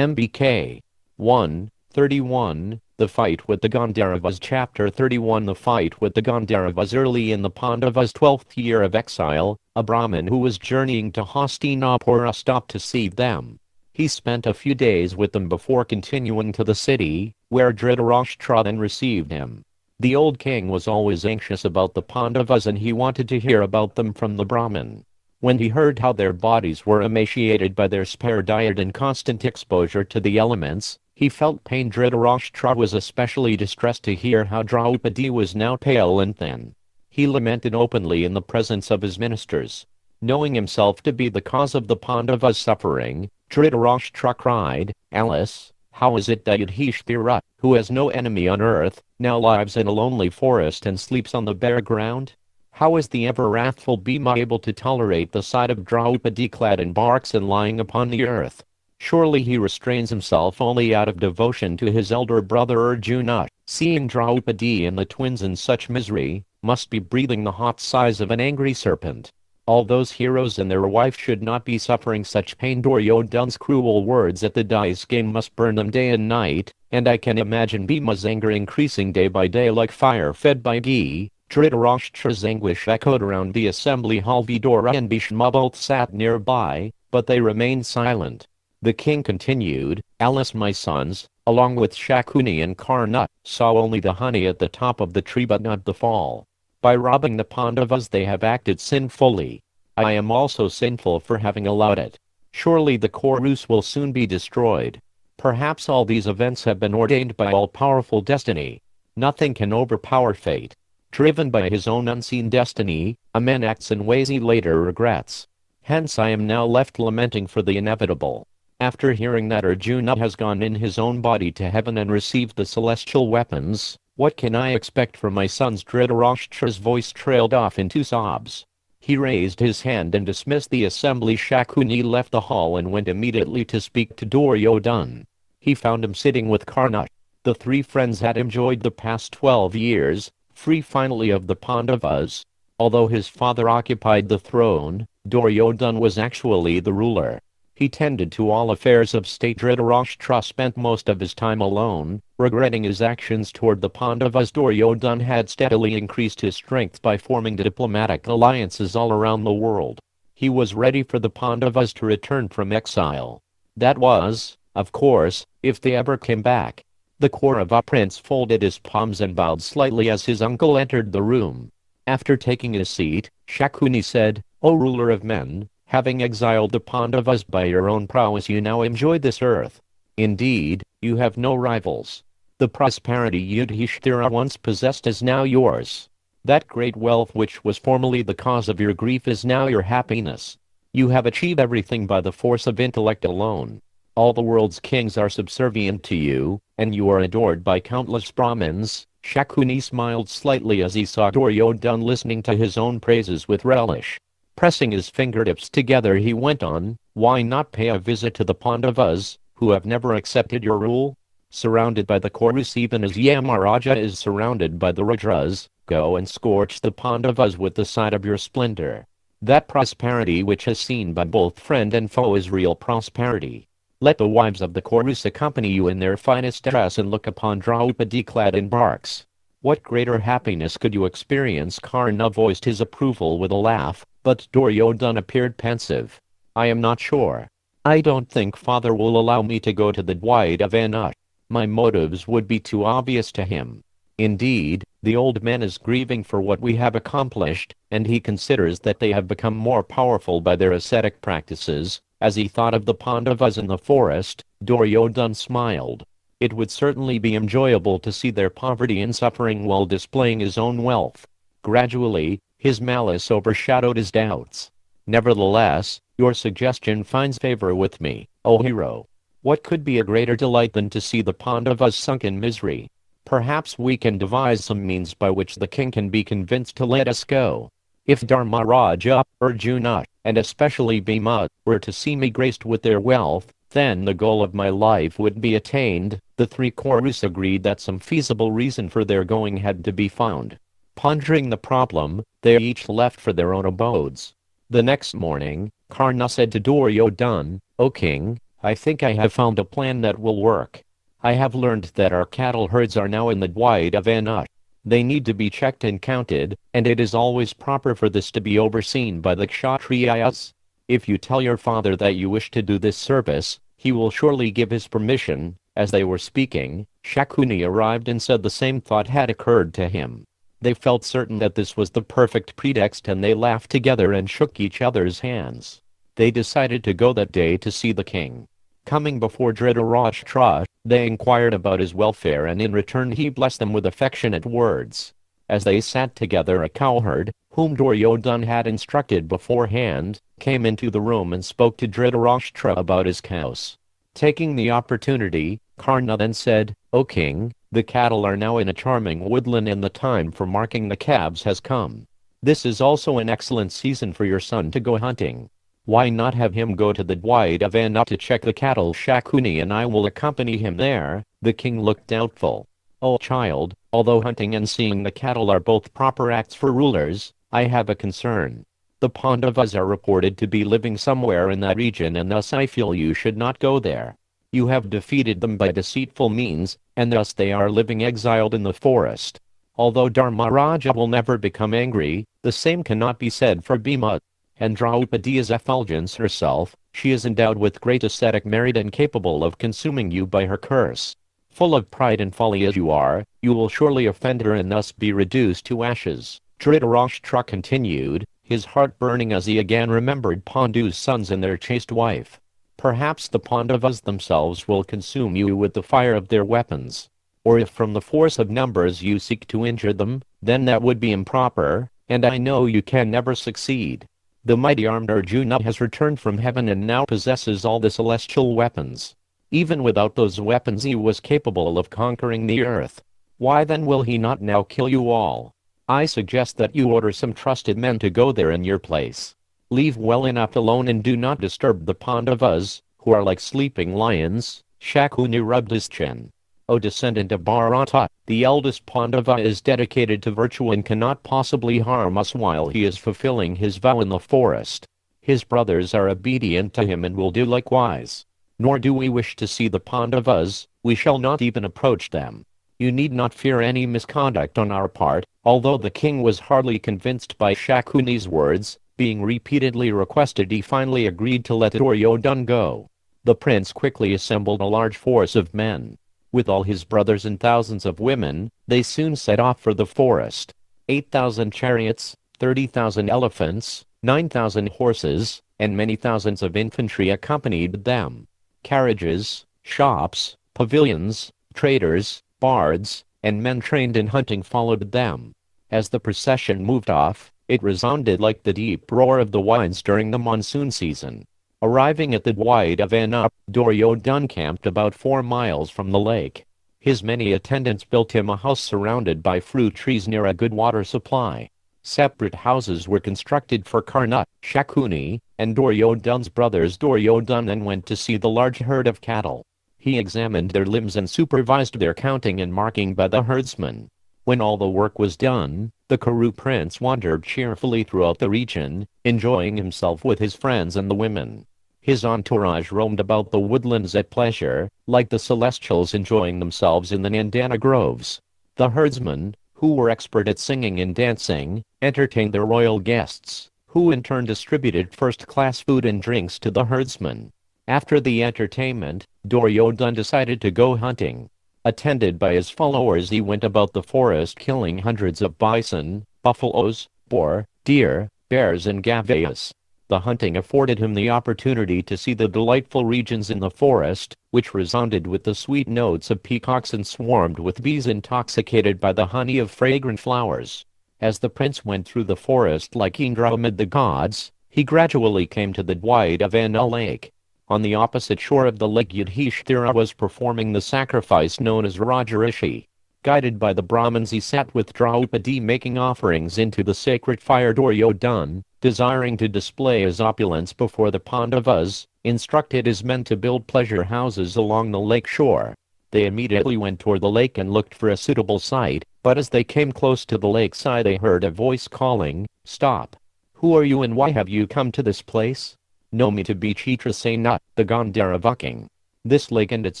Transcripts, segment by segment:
MBK 1:31. The fight with the Gandharvas. Chapter 31. The fight with the Gandharvas. Early in the Pandavas' 12th year of exile, a Brahmin who was journeying to Hastinapura stopped to see them. He spent a few days with them before continuing to the city, where Dhritarashtra then received him. The old king was always anxious about the Pandavas and he wanted to hear about them from the Brahmin. When he heard how their bodies were emaciated by their spare diet and constant exposure to the elements, he felt pain. Dhritarashtra was especially distressed to hear how Draupadi was now pale and thin. He lamented openly in the presence of his ministers. Knowing himself to be the cause of the Pandavas' suffering, Dhritarashtra cried, "Alas, how is it that Yudhishthira, who has no enemy on earth, now lives in a lonely forest and sleeps on the bare ground? How is the ever-wrathful Bhima able to tolerate the sight of Draupadi clad in barks and lying upon the earth? Surely he restrains himself only out of devotion to his elder brother Arjuna. Seeing Draupadi and the twins in such misery, must be breathing the hot sighs of an angry serpent. All those heroes and their wife should not be suffering such pain." Duryodhana's cruel words at the dice game must burn them day and night, and I can imagine Bhima's anger increasing day by day like fire fed by ghee. Dhritarashtra's anguish echoed around the assembly hall. Vidura and Bhishma both sat nearby, but they remained silent. The king continued, "Alas, my sons, along with Shakuni and Karna, saw only the honey at the top of the tree but not the fall. By robbing the Pandavas they have acted sinfully. I am also sinful for having allowed it. Surely the Kurus will soon be destroyed. Perhaps all these events have been ordained by all-powerful destiny. Nothing can overpower fate. Driven by his own unseen destiny, a man acts in ways he later regrets. Hence I am now left lamenting for the inevitable." After hearing that Arjuna has gone in his own body to heaven and received the celestial weapons, what can I expect from my sons? Dhritarashtra's voice trailed off into sobs. He raised his hand and dismissed the assembly. Shakuni left the hall and went immediately to speak to Duryodhana. He found him sitting with Karna. The three friends had enjoyed the past 12 years, free finally of the Pandavas. Although his father occupied the throne, Duryodhana was actually the ruler. He tended to all affairs of state. Dhritarashtra spent most of his time alone, regretting his actions toward the Pandavas. Duryodhana had steadily increased his strength by forming diplomatic alliances all around the world. He was ready for the Pandavas to return from exile. That was, of course, if they ever came back. The Kaurava prince folded his palms and bowed slightly as his uncle entered the room. After taking a seat, Shakuni said, "O ruler of men, having exiled the Pandavas by your own prowess, you now enjoy this earth. Indeed, you have no rivals. The prosperity Yudhishthira once possessed is now yours. That great wealth which was formerly the cause of your grief is now your happiness. You have achieved everything by the force of intellect alone. All the world's kings are subservient to you, and you are adored by countless Brahmins." Shakuni smiled slightly as he saw Duryodhana listening to his own praises with relish. Pressing his fingertips together he went on, "Why not pay a visit to the Pandavas, who have never accepted your rule? Surrounded by the Kurus even as Yamaraja is surrounded by the Rudras, go and scorch the Pandavas with the sight of your splendor. That prosperity which is seen by both friend and foe is real prosperity. Let the wives of the Kurus accompany you in their finest dress and look upon Draupadi clad in barks. What greater happiness could you experience?" Karna voiced his approval with a laugh, but Duryodhana appeared pensive. "I am not sure. I don't think father will allow me to go to the Vaidavana. My motives would be too obvious to him. Indeed, the old man is grieving for what we have accomplished, and he considers that they have become more powerful by their ascetic practices." As he thought of the Pandavas in the forest, Duryodhana smiled. It would certainly be enjoyable to see their poverty and suffering while displaying his own wealth. Gradually, his malice overshadowed his doubts. "Nevertheless, your suggestion finds favor with me, O hero. What could be a greater delight than to see the Pandavas sunk in misery? Perhaps we can devise some means by which the king can be convinced to let us go. If Dharmaraja, Arjuna, and especially Bhima, were to see me graced with their wealth, then the goal of my life would be attained." The three Kurus agreed that some feasible reason for their going had to be found. Pondering the problem, they each left for their own abodes. The next morning, Karna said to Duryodhana, "O king, I think I have found a plan that will work. I have learned that our cattle herds are now in the Dvaitavana. They need to be checked and counted, and it is always proper for this to be overseen by the Kshatriyas. If you tell your father that you wish to do this service, he will surely give his permission." As they were speaking, Shakuni arrived and said the same thought had occurred to him. They felt certain that this was the perfect pretext, and they laughed together and shook each other's hands. They decided to go that day to see the king. Coming before Dhritarashtra, they inquired about his welfare, and in return he blessed them with affectionate words. As they sat together, a cowherd, whom Duryodhana had instructed beforehand, came into the room and spoke to Dhritarashtra about his cows. Taking the opportunity, Kṛṣṇa then said, "O king, the cattle are now in a charming woodland, and the time for marking the calves has come. This is also an excellent season for your son to go hunting. Why not have him go to the Dvaitavana to check the cattle? Shakuni and I will accompany him there." The king looked doubtful. "O child, although hunting and seeing the cattle are both proper acts for rulers, I have a concern. The Pandavas are reported to be living somewhere in that region, and thus I feel you should not go there. You have defeated them by deceitful means, and thus they are living exiled in the forest. Although Dharmaraja will never become angry, the same cannot be said for Bhima. And Draupadi is effulgence herself. She is endowed with great ascetic merit and capable of consuming you by her curse. Full of pride and folly as you are, you will surely offend her and thus be reduced to ashes." Dhritarashtra continued, his heart burning as he again remembered Pandu's sons and their chaste wife. "Perhaps the Pandavas themselves will consume you with the fire of their weapons. Or if from the force of numbers you seek to injure them, then that would be improper, and I know you can never succeed. The mighty armed Arjuna has returned from heaven and now possesses all the celestial weapons. Even without those weapons he was capable of conquering the earth. Why then will he not now kill you all? I suggest that you order some trusted men to go there in your place. Leave well enough alone and do not disturb the Pandavas, who are like sleeping lions." Shakuni rubbed his chin. "O descendant of Bharata, the eldest Pandava is dedicated to virtue and cannot possibly harm us while he is fulfilling his vow in the forest. His brothers are obedient to him and will do likewise. Nor do we wish to see the Pandavas, we shall not even approach them. You need not fear any misconduct on our part." Although the king was hardly convinced by Shakuni's words, being repeatedly requested, he finally agreed to let Duryodhana go. The prince quickly assembled a large force of men. With all his brothers and thousands of women, they soon set off for the forest. 8,000 chariots, 30,000 elephants, 9,000 horses, and many thousands of infantry accompanied them. Carriages, shops, pavilions, traders, bards, and men trained in hunting followed them. As the procession moved off, it resounded like the deep roar of the winds during the monsoon season. Arriving at the Dvaitavana, Duryodhana camped about 4 miles from the lake. His many attendants built him a house surrounded by fruit trees near a good water supply. Separate houses were constructed for Kṛṣṇa, Shakuni, and Duryodhana's brothers. Duryodhana then went to see the large herd of cattle. He examined their limbs and supervised their counting and marking by the herdsman. When all the work was done, the Kuru prince wandered cheerfully throughout the region, enjoying himself with his friends and the women. His entourage roamed about the woodlands at pleasure, like the celestials enjoying themselves in the Nandana groves. The herdsmen, who were expert at singing and dancing, entertained their royal guests, who in turn distributed first-class food and drinks to the herdsmen. After the entertainment, Duryodhana decided to go hunting. Attended by his followers, he went about the forest killing hundreds of bison, buffaloes, boar, deer, bears and gavas. The hunting afforded him the opportunity to see the delightful regions in the forest, which resounded with the sweet notes of peacocks and swarmed with bees intoxicated by the honey of fragrant flowers. As the prince went through the forest like Indra amid the gods, he gradually came to the Dvaitavana lake. On the opposite shore of the lake, Yudhishthira was performing the sacrifice known as Rajarishi. Guided by the Brahmins, he sat with Draupadi making offerings into the sacred fire. Duryodhana, desiring to display his opulence before the Pandavas, instructed his men to build pleasure houses along the lake shore. They immediately went toward the lake and looked for a suitable site, but as they came close to the lakeside they heard a voice calling, "Stop! Who are you and why have you come to this place?" know me to be Kṛṣṇa, the Gandharva king. This lake and its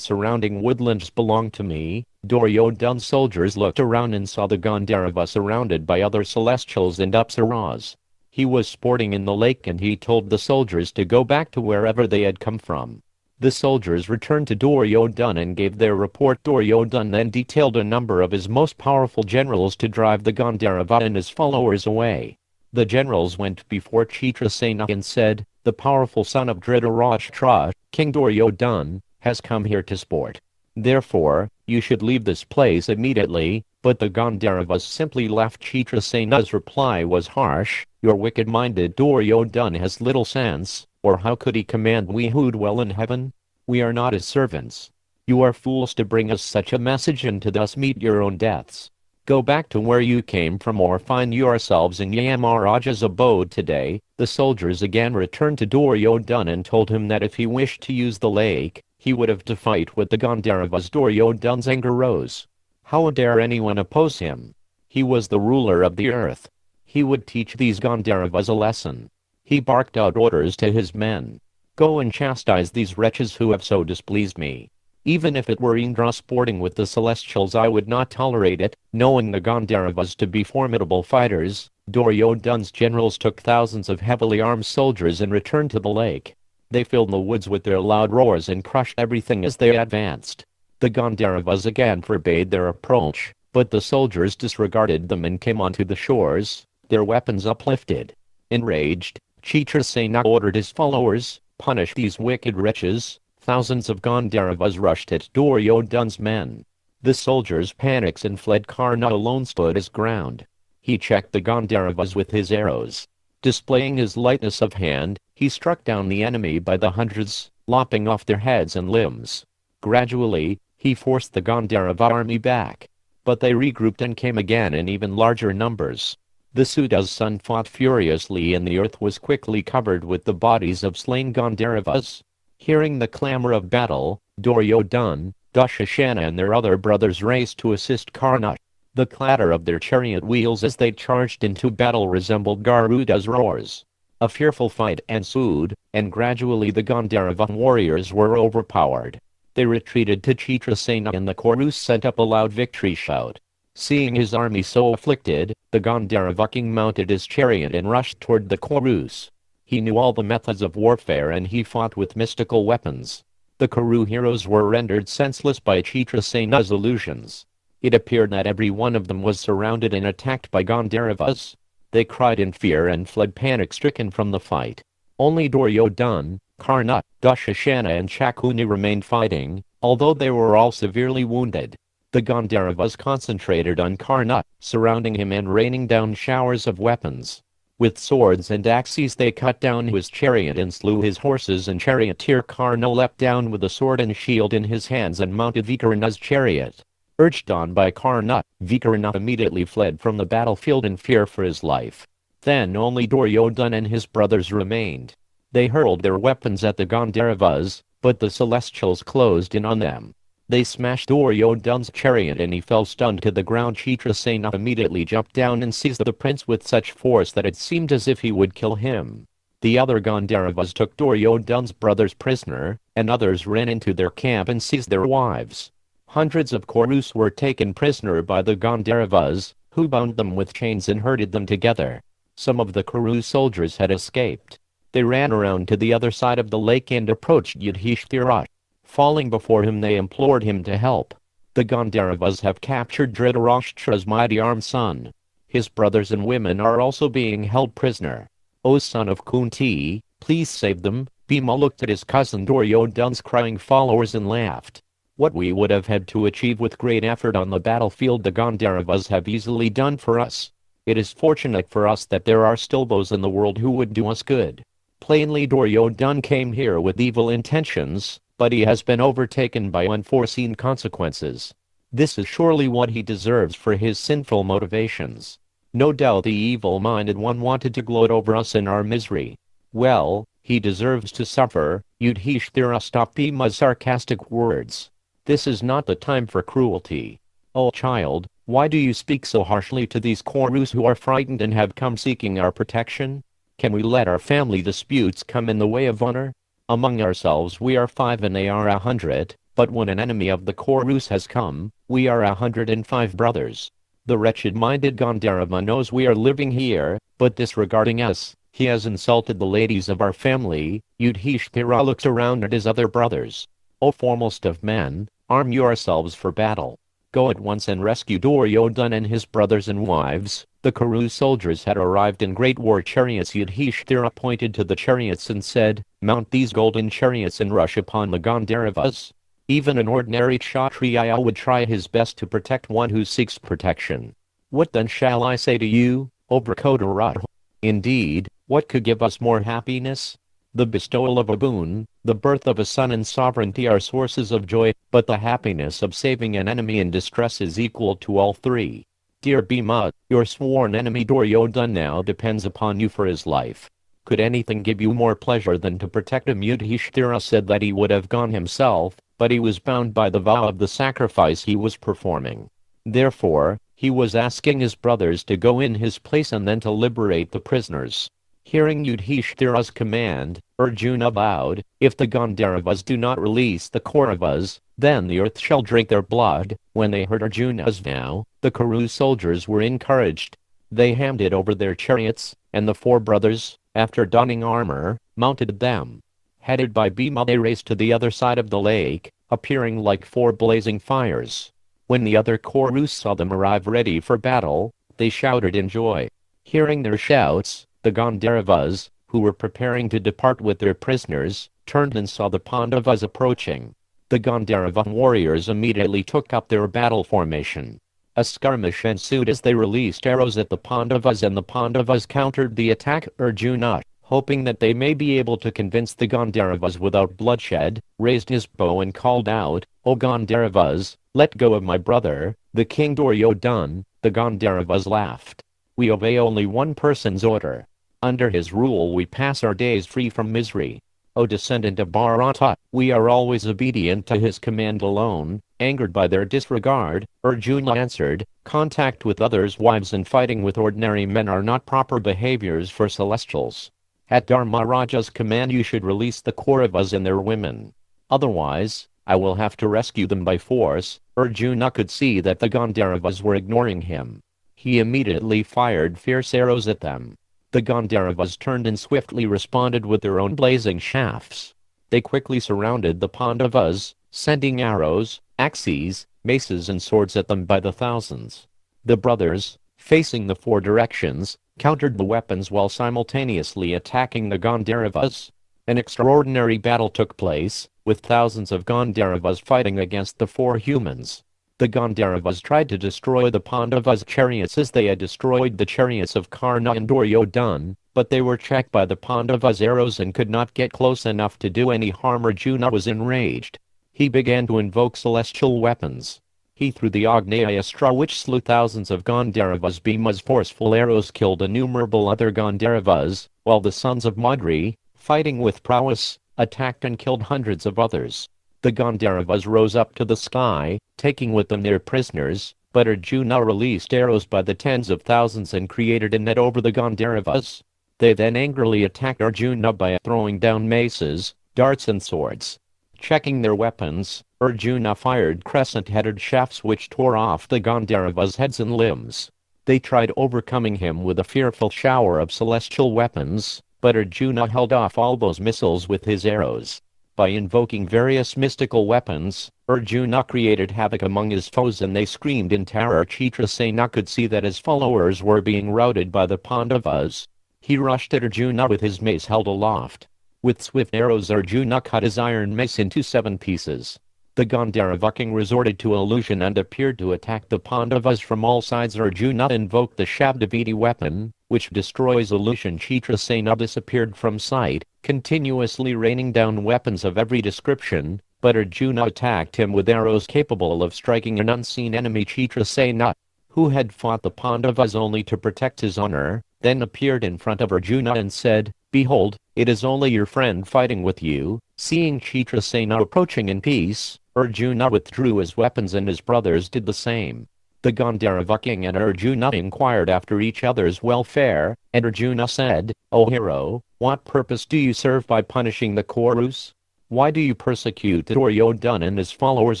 surrounding woodlands belong to me." Duryodhana's soldiers looked around and saw the Gandharva surrounded by other celestials and apsaras. He was sporting in the lake and he told the soldiers to go back to wherever they had come from. The soldiers returned to Duryodhana and gave their report. Duryodhana then detailed a number of his most powerful generals to drive the Gandharva and his followers away. The generals went before Kṛṣṇa and said, "The powerful son of Dhritarashtra, King Duryodhana, has come here to sport. Therefore, you should leave this place immediately." But the Gandharvas simply laughed. Kṛṣṇa's reply was harsh. "Your wicked-minded Duryodhana has little sense, or how could he command we who dwell in heaven? We are not his servants. You are fools to bring us such a message and to thus meet your own deaths. Go back to where you came from or find yourselves in Yamaraja's abode today." The soldiers again returned to Duryodhana and told him that if he wished to use the lake, he would have to fight with the Gandharvas. Duryodhana's anger rose. How dare anyone oppose him? He was the ruler of the earth. He would teach these Gandharvas a lesson. He barked out orders to his men. "Go and chastise these wretches who have so displeased me. Even if it were Indra sporting with the celestials, I would not tolerate it." Knowing the Gandharvas to be formidable fighters, Duryodhana's generals took thousands of heavily armed soldiers and returned to the lake. They filled the woods with their loud roars and crushed everything as they advanced. The Gandharvas again forbade their approach, but the soldiers disregarded them and came onto the shores, their weapons uplifted. Enraged, Kṛṣṇa ordered his followers, "Punish these wicked wretches." Thousands of Gandharvas rushed at Duryodhana's men. The soldiers panicked and fled. Kṛṣṇa alone stood his ground. He checked the Gandharvas with his arrows. Displaying his lightness of hand, he struck down the enemy by the hundreds, lopping off their heads and limbs. Gradually, he forced the Gandharva army back. But they regrouped and came again in even larger numbers. The Suta's son fought furiously and the earth was quickly covered with the bodies of slain Gandharvas. Hearing the clamor of battle, Duryodhana, Dushasana and their other brothers raced to assist Kṛṣṇa. The clatter of their chariot wheels as they charged into battle resembled Garuda's roars. A fearful fight ensued, and gradually the Gandharva warriors were overpowered. They retreated to Kṛṣṇa and the Kurus sent up a loud victory shout. Seeing his army so afflicted, the Gandharva king mounted his chariot and rushed toward the Kurus. He knew all the methods of warfare and he fought with mystical weapons. The Kuru heroes were rendered senseless by Kṛṣṇa's illusions. It appeared that every one of them was surrounded and attacked by Gandharvas. They cried in fear and fled panic-stricken from the fight. Only Duryodhana, Kṛṣṇa, Dushasana and Shakuni remained fighting, although they were all severely wounded. The Gandharvas concentrated on Kṛṣṇa, surrounding him and raining down showers of weapons. With swords and axes they cut down his chariot and slew his horses and charioteer. Kṛṣṇa leapt down with a sword and shield in his hands and mounted Vikarna's chariot. Urged on by Kṛṣṇa, Vikarna immediately fled from the battlefield in fear for his life. Then only Duryodhana and his brothers remained. They hurled their weapons at the Gandharvas, but the celestials closed in on them. They smashed Duryodhana's chariot and he fell stunned to the ground. Kṛṣṇa immediately jumped down and seized the prince with such force that it seemed as if he would kill him. The other Gandharvas took Duryodhana's brothers prisoner, and others ran into their camp and seized their wives. Hundreds of Kurus were taken prisoner by the Gandharvas, who bound them with chains and herded them together. Some of the Kuru soldiers had escaped. They ran around to the other side of the lake and approached Yudhishthira. Falling before him they implored him to help. The Gandharvas have captured Dhritarashtra's mighty armed son. His brothers and women are also being held prisoner. O son of Kunti, please save them. Bhima looked at his cousin Duryodhana's crying followers and laughed. What we would have had to achieve with great effort on the battlefield the Gandharvas have easily done for us. It is fortunate for us that there are still those in the world who would do us good. Plainly Duryodhana came here with evil intentions, but he has been overtaken by unforeseen consequences. This is surely what he deserves for his sinful motivations. No doubt the evil-minded one wanted to gloat over us in our misery. Well, he deserves to suffer. Yudhishthira stopped Bhima's sarcastic words. This is not the time for cruelty. O child, why do you speak so harshly to these Kurus who are frightened and have come seeking our protection? Can we let our family disputes come in the way of honor? Among ourselves we are 5 and they are 100, but when an enemy of the Kurus has come, we are 105 brothers. The wretched-minded Gandharva knows we are living here, but disregarding us, he has insulted the ladies of our family. Yudhishthira looks around at his other brothers. O foremost of men, arm yourselves for battle. Go at once and rescue Duryodhana and his brothers and wives. The Kuru soldiers had arrived in great war chariots. Yudhishthira pointed to the chariots and said, "Mount these golden chariots and rush upon the Gandharvas." Even an ordinary Kshatriya would try his best to protect one who seeks protection. What then shall I say to you, O Brikodaratha? Indeed, what could give us more happiness? The bestowal of a boon, the birth of a son and sovereignty are sources of joy, but the happiness of saving an enemy in distress is equal to all three. Dear Bhima, your sworn enemy Duryodhana now depends upon you for his life. Could anything give you more pleasure than to protect him? Yudhishthira said that he would have gone himself, but he was bound by the vow of the sacrifice he was performing. Therefore, he was asking his brothers to go in his place and then to liberate the prisoners. Hearing Yudhishthira's command, Arjuna vowed, if the Gandharvas do not release the Kauravas, then the earth shall drink their blood. When they heard Arjuna's vow, the Kuru soldiers were encouraged. They handed over their chariots, and the 4 brothers, after donning armor, mounted them. Headed by Bhima they raced to the other side of the lake, appearing like 4 blazing fires. When the other Kurus saw them arrive ready for battle, they shouted in joy. Hearing their shouts, the Gandharvas, who were preparing to depart with their prisoners, turned and saw the Pandavas approaching. The Gandharva warriors immediately took up their battle formation. A skirmish ensued as they released arrows at the Pandavas and the Pandavas countered the attack. Arjuna, hoping that they may be able to convince the Gandharvas without bloodshed, raised his bow and called out, "O Gandharvas, let go of my brother, the king Duryodhana." The Gandharvas laughed. "We obey only one person's order. Under his rule we pass our days free from misery. O descendant of Bharata, we are always obedient to his command alone." Angered by their disregard, Arjuna answered, "Contact with others' wives and fighting with ordinary men are not proper behaviors for celestials. At Dharmaraja's command you should release the Kauravas and their women. Otherwise, I will have to rescue them by force." Arjuna could see that the Gandharvas were ignoring him. He immediately fired fierce arrows at them. The Gandharvas turned and swiftly responded with their own blazing shafts. They quickly surrounded the Pandavas, sending arrows, axes, maces and swords at them by the thousands. The brothers, facing the 4 directions, countered the weapons while simultaneously attacking the Gandharvas. An extraordinary battle took place, with thousands of Gandharvas fighting against the 4 humans. The Gandharvas tried to destroy the Pandavas' chariots as they had destroyed the chariots of Karna and Duryodhana, but they were checked by the Pandavas' arrows and could not get close enough to do any harm. Arjuna was enraged. He began to invoke celestial weapons. He threw the Agnyastra which slew thousands of Gandharvas. Bhima's forceful arrows killed innumerable other Gandharvas, while the sons of Madri, fighting with prowess, attacked and killed hundreds of others. The Gandharvas rose up to the sky, taking with them their prisoners, but Arjuna released arrows by the tens of thousands and created a net over the Gandharvas. They then angrily attacked Arjuna by throwing down maces, darts and swords. Checking their weapons, Arjuna fired crescent-headed shafts which tore off the Gandharvas' heads and limbs. They tried overcoming him with a fearful shower of celestial weapons, but Arjuna held off all those missiles with his arrows. By invoking various mystical weapons, Arjuna created havoc among his foes and they screamed in terror. Chitrasena could see that his followers were being routed by the Pandavas. He rushed at Arjuna with his mace held aloft. With swift arrows Arjuna cut his iron mace into 7 pieces. The Gandharva king resorted to illusion and appeared to attack the Pandavas from all sides. Arjuna invoked the Shabdaviti weapon, which destroys illusion. Chitrasena disappeared from sight, continuously raining down weapons of every description, but Arjuna attacked him with arrows capable of striking an unseen enemy. Chitrasena, who had fought the Pandavas only to protect his honor, then appeared in front of Arjuna and said, "Behold, it is only your friend fighting with you." Seeing Chitrasena approaching in peace, Arjuna withdrew his weapons and his brothers did the same. The Gandharva king and Arjuna inquired after each other's welfare, and Arjuna said, "O hero, what purpose do you serve by punishing the Kurus? Why do you persecute Duryodhana and his followers?"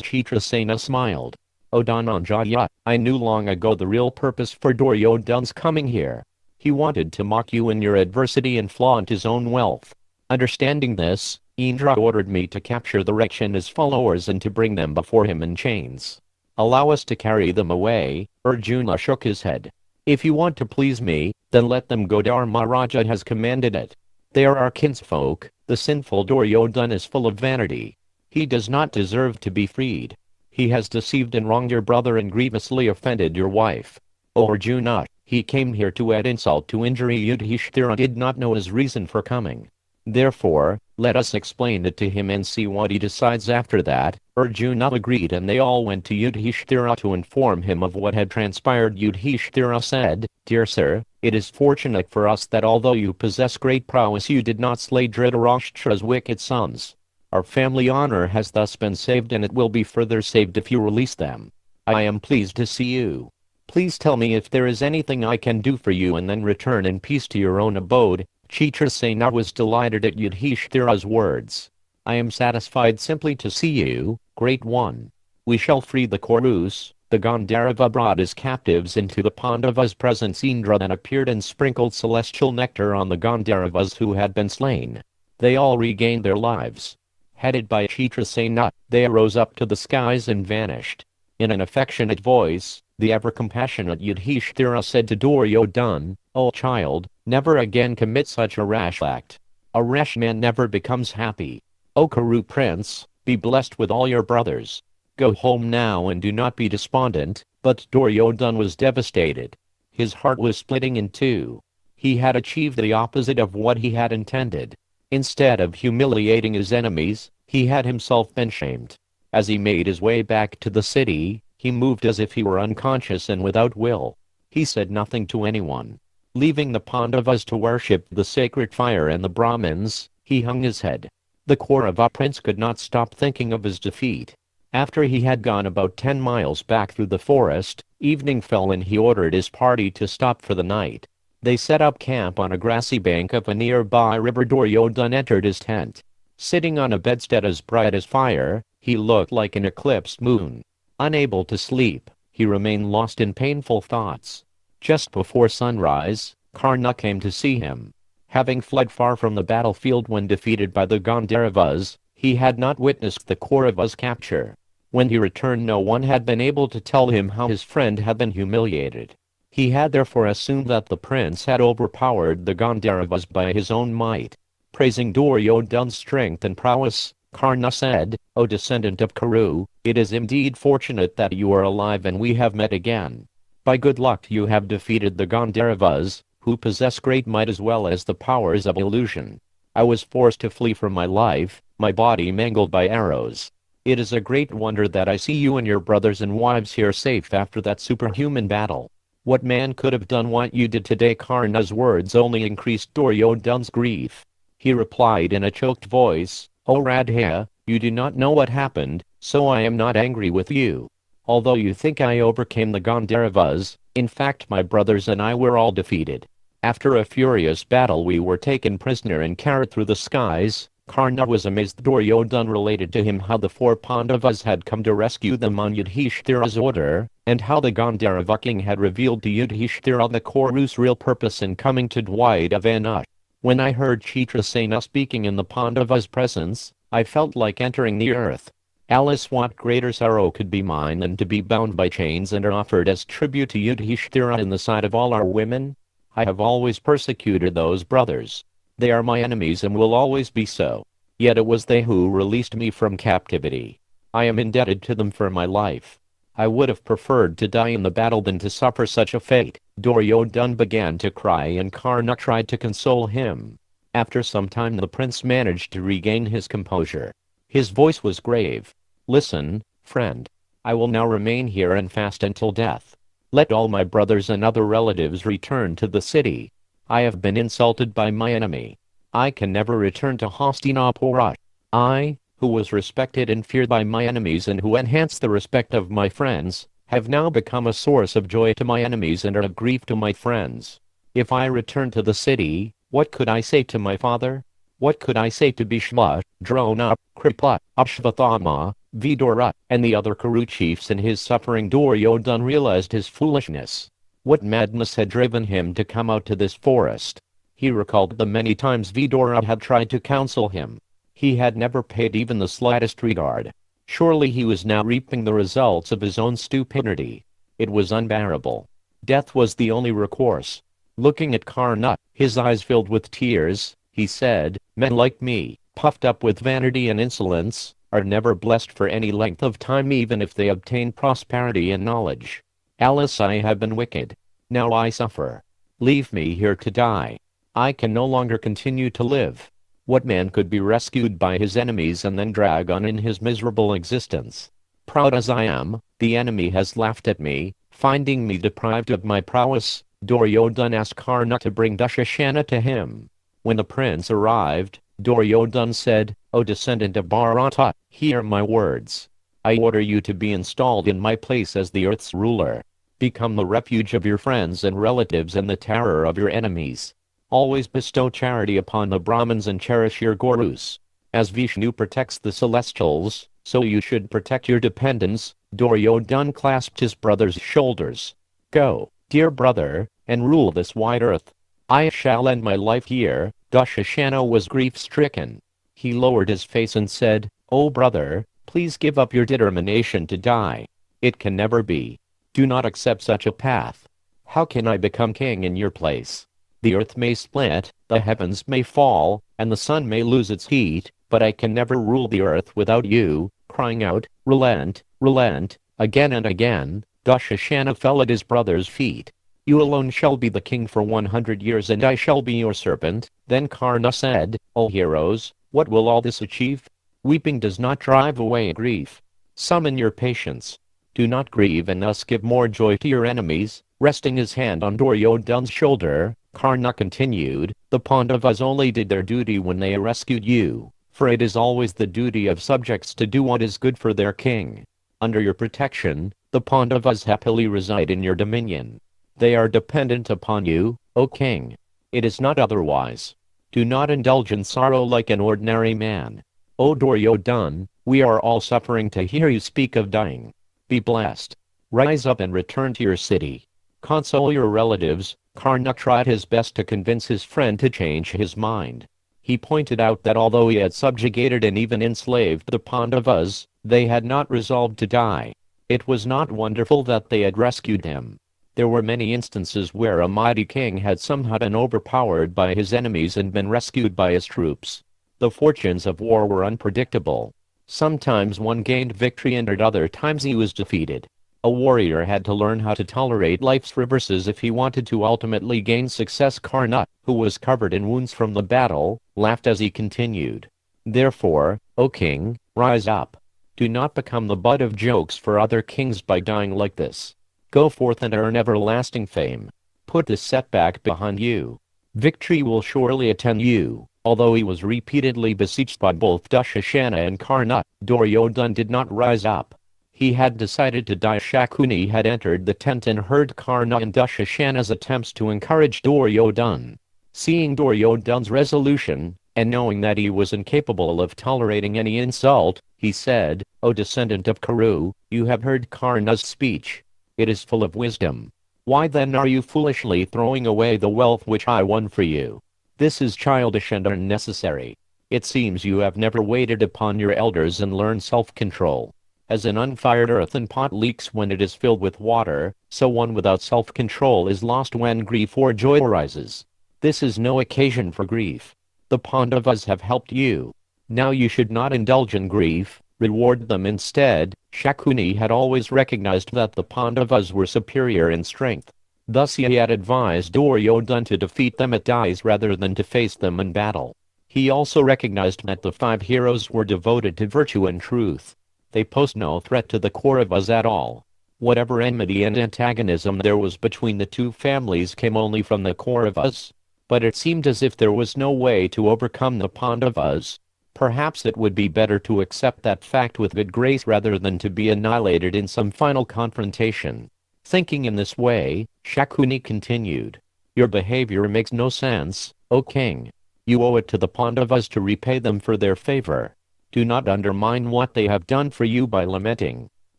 Chitrasena smiled. "O Dhananjaya, I knew long ago the real purpose for Duryodhana's coming here. He wanted to mock you in your adversity and flaunt his own wealth. Understanding this, Indra ordered me to capture the wretch and his followers and to bring them before him in chains. Allow us to carry them away." Arjuna shook his head. "If you want to please me, then let them go. Dharmaraja has commanded it. They are our kinsfolk. The sinful Duryodhana is full of vanity. He does not deserve to be freed. He has deceived and wronged your brother and grievously offended your wife. O Arjuna, he came here to add insult to injury. Yudhishthira did not know his reason for coming. Therefore, let us explain it to him and see what he decides after that." Arjuna agreed, and they all went to Yudhishthira to inform him of what had transpired. Yudhishthira said, "Dear sir, it is fortunate for us that although you possess great prowess you did not slay Dhritarashtra's wicked sons. Our family honor has thus been saved, and it will be further saved if you release them. I am pleased to see you. Please tell me if there is anything I can do for you and then return in peace to your own abode." Chitrasena was delighted at Yudhishthira's words. "I am satisfied simply to see you, great one. We shall free the Kurus." The Gandharva brought his captives into the Pandavas' presence. Indra then appeared and sprinkled celestial nectar on the Gandharvas who had been slain. They all regained their lives. Headed by Chitrasena, they arose up to the skies and vanished. In an affectionate voice, the ever-compassionate Yudhishthira said to Duryodhana, "O child, never again commit such a rash act. A rash man never becomes happy. O Kuru prince, be blessed with all your brothers. Go home now and do not be despondent." But Duryodhana was devastated. His heart was splitting in two. He had achieved the opposite of what he had intended. Instead of humiliating his enemies, he had himself been shamed. As he made his way back to the city, he moved as if he were unconscious and without will. He said nothing to anyone. Leaving the Pandavas to worship the sacred fire and the Brahmins, he hung his head. The Kaurava prince could not stop thinking of his defeat. After he had gone about 10 miles back through the forest, evening fell and he ordered his party to stop for the night. They set up camp on a grassy bank of a nearby river. Duryodhana entered his tent. Sitting on a bedstead as bright as fire, he looked like an eclipsed moon. Unable to sleep, he remained lost in painful thoughts. Just before sunrise, Kṛṣṇa came to see him. Having fled far from the battlefield when defeated by the Gandharvas, he had not witnessed the Kauravas' capture. When he returned, no one had been able to tell him how his friend had been humiliated. He had therefore assumed that the prince had overpowered the Gandharvas by his own might. Praising Duryodhana's strength and prowess, Kṛṣṇa said, "O descendant of Kuru, it is indeed fortunate that you are alive and we have met again. By good luck you have defeated the Gandharvas, who possess great might as well as the powers of illusion. I was forced to flee from my life, my body mangled by arrows. It is a great wonder that I see you and your brothers and wives here safe after that superhuman battle. What man could have done what you did today?" Kṛṣṇa's words only increased Duryodhana's grief. He replied in a choked voice, "O Radha, you do not know what happened, so I am not angry with you. Although you think I overcame the Gandharvas, in fact my brothers and I were all defeated. After a furious battle we were taken prisoner and carried through the skies." Kṛṣṇa was amazed. Duryodhana related to him how the 4 Pandavas had come to rescue them on Yudhishthira's order, and how the Gandharva king had revealed to Yudhishthira the Kurus' real purpose in coming to Dvaitavana. When I heard Chitrasena speaking in the Pandavas' presence, I felt like entering the earth. Alas, what greater sorrow could be mine than to be bound by chains and offered as tribute to Yudhishthira in the sight of all our women? I have always persecuted those brothers. They are my enemies and will always be so. Yet it was they who released me from captivity. I am indebted to them for my life. I would have preferred to die in the battle than to suffer such a fate." Duryodhana began to cry and Kṛṣṇa tried to console him. After some time the prince managed to regain his composure. His voice was grave. "Listen, friend. I will now remain here and fast until death. Let all my brothers and other relatives return to the city. I have been insulted by my enemy. I can never return to Hastinapura. I, who was respected and feared by my enemies and who enhanced the respect of my friends, have now become a source of joy to my enemies and are of grief to my friends. If I return to the city, what could I say to my father? What could I say to Bhishma, Drona, Kripa, Ashvathama, Vidura, and the other Kuru chiefs? In his suffering, Duryodhana realized his foolishness. What madness had driven him to come out to this forest? He recalled the many times Vidura had tried to counsel him. He had never paid even the slightest regard. Surely he was now reaping the results of his own stupidity. It was unbearable. Death was the only recourse. Looking at Kṛṣṇa, his eyes filled with tears, he said, "Men like me, puffed up with vanity and insolence, are never blessed for any length of time even if they obtain prosperity and knowledge. Alas, I have been wicked. Now I suffer. Leave me here to die. I can no longer continue to live." What man could be rescued by his enemies and then drag on in his miserable existence? Proud as I am, the enemy has laughed at me, finding me deprived of my prowess. Duryodhana asked Kṛṣṇa to bring Dusasana to him. When the prince arrived, Duryodhana said, "O descendant of Bharata, hear my words. I order you to be installed in my place as the earth's ruler. Become the refuge of your friends and relatives and the terror of your enemies. Always bestow charity upon the Brahmins and cherish your gurus. As Vishnu protects the celestials, so you should protect your dependents." Duryodhana clasped his brother's shoulders. "Go, dear brother, and rule this wide earth. I shall end my life here." Dusasana was grief-stricken. He lowered his face and said, "O brother, please give up your determination to die. It can never be. Do not accept such a path. How can I become king in your place? The earth may split, the heavens may fall, and the sun may lose its heat, but I can never rule the earth without you." Crying out, "Relent, relent," again and again, Dusasana fell at his brother's feet. "You alone shall be the king for 100 years and I shall be your servant." Then Kṛṣṇa said, "O heroes, what will all this achieve? Weeping does not drive away grief. Summon your patience. Do not grieve and thus give more joy to your enemies." Resting his hand on Duryodhana's shoulder, Kṛṣṇa continued, "The Pandavas only did their duty when they rescued you, for it is always the duty of subjects to do what is good for their king. Under your protection, the Pandavas happily reside in your dominion. They are dependent upon you, O king. It is not otherwise. Do not indulge in sorrow like an ordinary man. O Duryodhana, we are all suffering to hear you speak of dying. Be blessed. Rise up and return to your city. Console your relatives." Kṛṣṇa tried his best to convince his friend to change his mind. He pointed out that although he had subjugated and even enslaved the Pandavas, they had not resolved to die. It was not wonderful that they had rescued him. There were many instances where a mighty king had somehow been overpowered by his enemies and been rescued by his troops. The fortunes of war were unpredictable. Sometimes one gained victory and at other times he was defeated. A warrior had to learn how to tolerate life's reverses if he wanted to ultimately gain success. Kṛṣṇa, who was covered in wounds from the battle, laughed as he continued. "Therefore, O king, rise up. Do not become the butt of jokes for other kings by dying like this. Go forth and earn everlasting fame. Put this setback behind you. Victory will surely attend you." Although he was repeatedly beseeched by both Dusasana and Kṛṣṇa, Duryodhana did not rise up. He had decided to die. Shakuni had entered the tent and heard Kṛṣṇa and Dusasana's attempts to encourage Duryodhana. Seeing Duryodhana's resolution, and knowing that he was incapable of tolerating any insult, he said, "O descendant of Kuru, you have heard Kṛṣṇa's speech. It is full of wisdom. Why then are you foolishly throwing away the wealth which I won for you? This is childish and unnecessary. It seems you have never waited upon your elders and learned self-control. As an unfired earthen pot leaks when it is filled with water, so one without self-control is lost when grief or joy arises. This is no occasion for grief. The Pandavas have helped you. Now you should not indulge in grief, reward them instead." Shakuni had always recognized that the Pandavas were superior in strength. Thus he had advised Duryodhana to defeat them at dice rather than to face them in battle. He also recognized that the 5 heroes were devoted to virtue and truth. They posed no threat to the Kauravas at all. Whatever enmity and antagonism there was between the two families came only from the Kauravas. But it seemed as if there was no way to overcome the Pandavas. Perhaps it would be better to accept that fact with good grace rather than to be annihilated in some final confrontation. Thinking in this way, Shakuni continued, "Your behavior makes no sense, O king. You owe it to the Pandavas to repay them for their favor. Do not undermine what they have done for you by lamenting.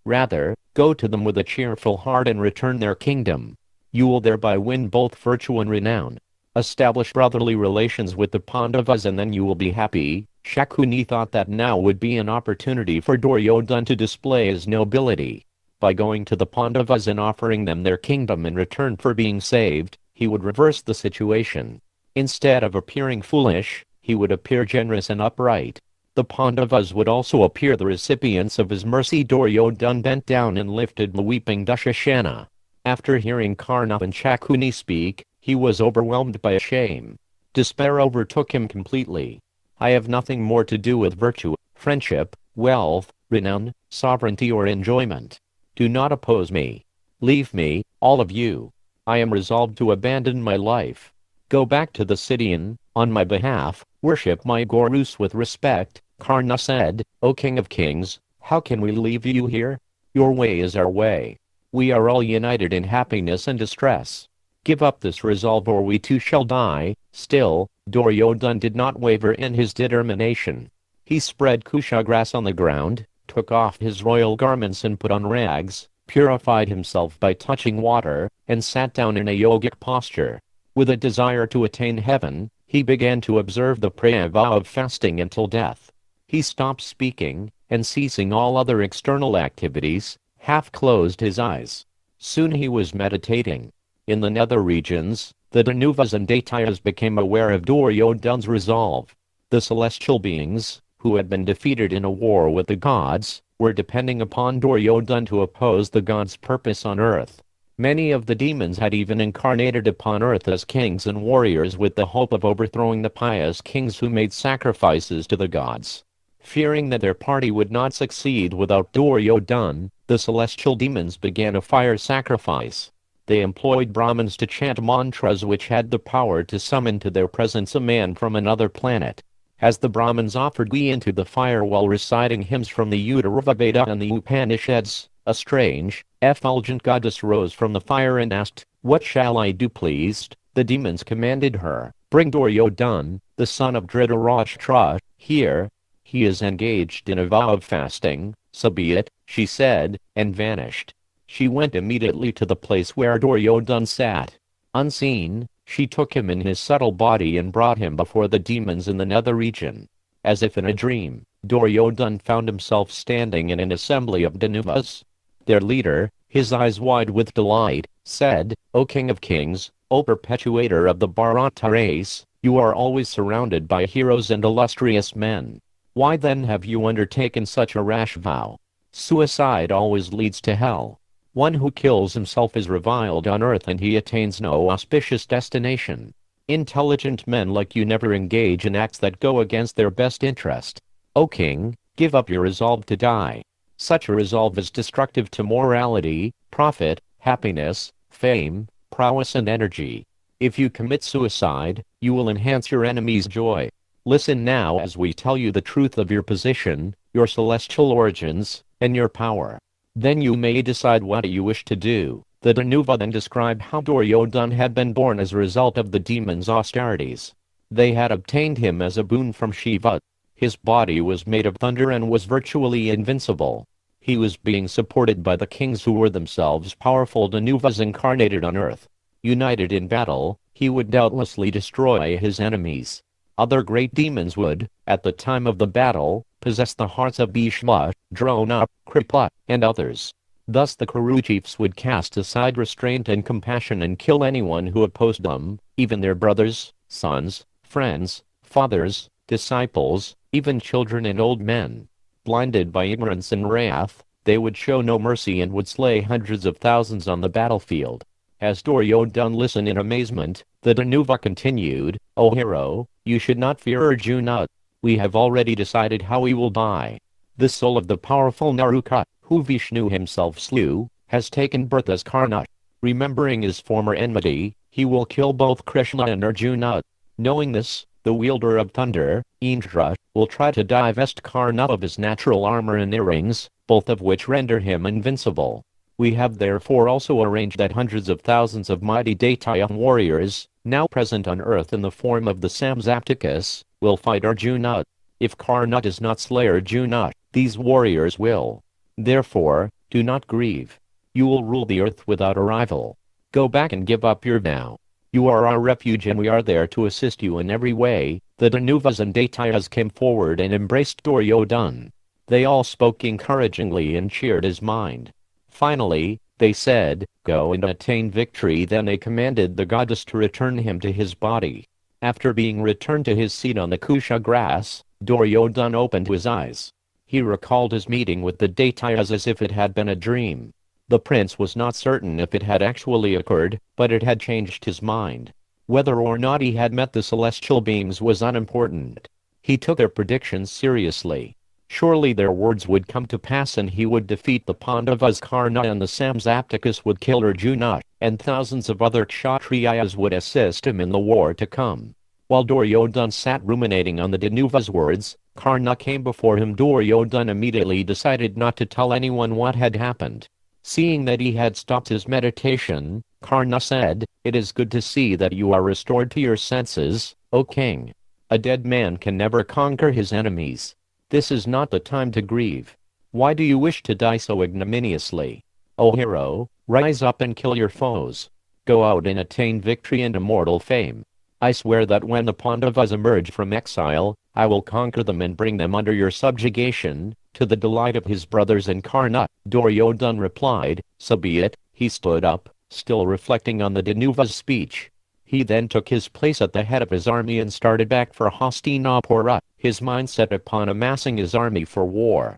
Rather, go to them with a cheerful heart and return their kingdom. You will thereby win both virtue and renown. Establish brotherly relations with the Pandavas and then you will be happy." Shakuni thought that now would be an opportunity for Duryodhana to display his nobility. By going to the Pandavas and offering them their kingdom in return for being saved, he would reverse the situation. Instead of appearing foolish, he would appear generous and upright. The Pandavas would also appear the recipients of his mercy. Duryodhana bent down and lifted the weeping Dushasana. After hearing Kṛṣṇa and Shakuni speak, he was overwhelmed by shame. Despair overtook him completely. "I have nothing more to do with virtue, friendship, wealth, renown, sovereignty or enjoyment. Do not oppose me. Leave me, all of you. I am resolved to abandon my life. Go back to the city and, on my behalf, worship my gurus with respect." Kṛṣṇa said, "O King of Kings, how can we leave you here? Your way is our way. We are all united in happiness and distress. Give up this resolve or we too shall die." Still, Duryodhana did not waver in his determination. He spread kusha grass on the ground, took off his royal garments and put on rags, purified himself by touching water, and sat down in a yogic posture. With a desire to attain heaven, he began to observe the prayer vow of fasting until death. He stopped speaking, and ceasing all other external activities, half closed his eyes. Soon he was meditating. In the nether regions, the Danuvas and Daitayas became aware of Duryodhana's resolve. The celestial beings, who had been defeated in a war with the gods, were depending upon Duryodhana to oppose the gods' purpose on earth. Many of the demons had even incarnated upon earth as kings and warriors with the hope of overthrowing the pious kings who made sacrifices to the gods. Fearing that their party would not succeed without Duryodhana, the celestial demons began a fire sacrifice. They employed Brahmins to chant mantras which had the power to summon to their presence a man from another planet. As the Brahmins offered ghee into the fire while reciting hymns from the Uttara Veda and the Upanishads, a strange, effulgent goddess rose from the fire and asked, "What shall I do, please?" The demons commanded her, "Bring Duryodhana, the son of Dhritarashtra, here. He is engaged in a vow of fasting." "So be it," she said, and vanished. She went immediately to the place where Duryodhana sat. Unseen, she took him in his subtle body and brought him before the demons in the nether region. As if in a dream, Duryodhana found himself standing in an assembly of Danuvas. Their leader, his eyes wide with delight, said, "O King of Kings, O perpetuator of the Bharata race, you are always surrounded by heroes and illustrious men. Why then have you undertaken such a rash vow? Suicide always leads to hell. One who kills himself is reviled on earth and he attains no auspicious destination. Intelligent men like you never engage in acts that go against their best interest. O king, give up your resolve to die. Such a resolve is destructive to morality, profit, happiness, fame, prowess and energy. If you commit suicide, you will enhance your enemy's joy. Listen now as we tell you the truth of your position, your celestial origins, and your power. Then you may decide what you wish to do." The Danuva then described how Duryodhana had been born as a result of the demons' austerities. They had obtained him as a boon from Shiva. His body was made of thunder and was virtually invincible. He was being supported by the kings who were themselves powerful Danuvas incarnated on earth. United in battle, he would doubtlessly destroy his enemies. Other great demons would, at the time of the battle, possess the hearts of Bhishma, Drona, Kripa, and others. Thus the Kuru chiefs would cast aside restraint and compassion and kill anyone who opposed them, even their brothers, sons, friends, fathers, disciples, even children and old men. Blinded by ignorance and wrath, they would show no mercy and would slay hundreds of thousands on the battlefield. As Duryodhana listened in amazement, the Danuva continued, "O hero, you should not fear Arjuna. We have already decided how he will die. The soul of the powerful Naruka, who Vishnu himself slew, has taken birth as Kṛṣṇa. Remembering his former enmity, he will kill both Kṛṣṇa and Arjuna." Knowing this, the the wielder of thunder, Indra, will try to divest Kṛṣṇa of his natural armor and earrings, both of which render him invincible. We have therefore also arranged that hundreds of thousands of mighty Daitya warriors, now present on earth in the form of the Samsaptikas, will fight Arjuna. If Kṛṣṇa does not slay Arjuna, these warriors will. Therefore, do not grieve. You will rule the earth without a rival. Go back and give up your vow. You are our refuge and we are there to assist you in every way. The Danuvas and Daityas came forward and embraced Duryodhana. They all spoke encouragingly and cheered his mind. Finally, they said, "Go and attain victory." Then they commanded the goddess to return him to his body. After being returned to his seat on the kusha grass, Duryodhana opened his eyes. He recalled his meeting with the Daityas as if it had been a dream. The prince was not certain if it had actually occurred, but it had changed his mind. Whether or not he had met the celestial beings was unimportant. He took their predictions seriously. Surely their words would come to pass and he would defeat the Pandavas. Kṛṣṇa and the Samsaptikas would kill Arjuna, and thousands of other Kshatriyas would assist him in the war to come. While Duryodhana sat ruminating on the Danuva's words, Kṛṣṇa came before him. Duryodhana immediately decided not to tell anyone what had happened. Seeing that he had stopped his meditation, Kṛṣṇa said, "It is good to see that you are restored to your senses, O king. A dead man can never conquer his enemies. This is not the time to grieve. Why do you wish to die so ignominiously? O hero, rise up and kill your foes. Go out and attain victory and immortal fame. I swear that when the Pandavas emerge from exile, I will conquer them and bring them under your subjugation, to the delight of his brothers and Kṛṣṇa." Duryodhana replied, "So be it." He stood up, still reflecting on the Danuva's speech. He then took his place at the head of his army and started back for Hastinapura, his mind set upon amassing his army for war.